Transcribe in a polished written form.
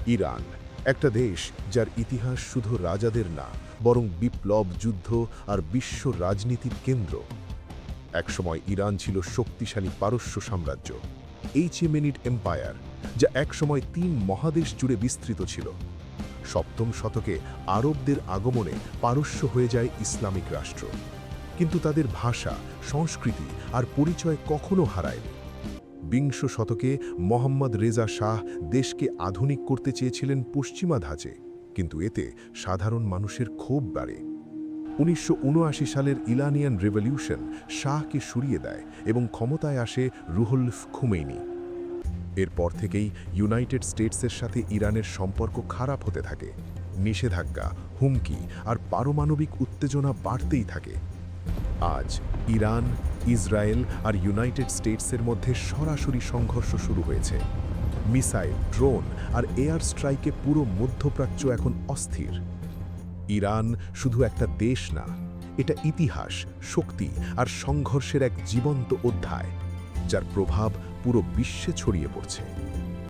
Iran, একটা দেশ যার ইতিহাস শুধু রাজাদের না, বরং বিপ্লব, যুদ্ধ আর বিশ্ব রাজনীতির কেন্দ্র। একসময় ইরান ছিল শক্তিশালী পারস্য সাম্রাজ্য, এইচেমেনিড এম্পায়ার, যা একসময় ৩ মহাদেশ জুড়ে বিস্তৃত ছিল। সপ্তম শতকে আরবদের আগমনে পারস্য হয়ে যায় ইসলামিক রাষ্ট্র, কিন্তু তাদের ভাষা, সংস্কৃতি আর পরিচয় কখনো হারায়নি। বিংশ শতকে মোহাম্মদ রেজা শাহ দেশকে আধুনিক করতে চেয়েছিলেন পশ্চিমা ধাঁচে, কিন্তু এতে সাধারণ মানুষের ক্ষোভ বাড়ে। ১৯৭৯ সালের ইরানিয়ান রেভলিউশন শাহকে সরিয়ে দেয় এবং ক্ষমতায় আসে রুহুল খুমেইনি। এরপর থেকেই ইউনাইটেড স্টেটসের সাথে ইরানের সম্পর্ক খারাপ হতে থাকে। নিষেধাজ্ঞা, হুমকি আর পারমাণবিক উত্তেজনা বাড়তেই থাকে। আজ ইরান, ইসরায়েল আর ইউনাইটেড স্টেটসের মধ্যে সরাসরি সংঘর্ষ শুরু হয়েছে। মিসাইল, ড্রোন আর এয়ার স্ট্রাইকে পুরো মধ্যপ্রাচ্য এখন অস্থির। ইরান শুধু একটা দেশ না, এটা ইতিহাস, শক্তি আর সংঘর্ষের এক জীবন্ত অধ্যায়, যার প্রভাব পুরো বিশ্বে ছড়িয়ে পড়ছে।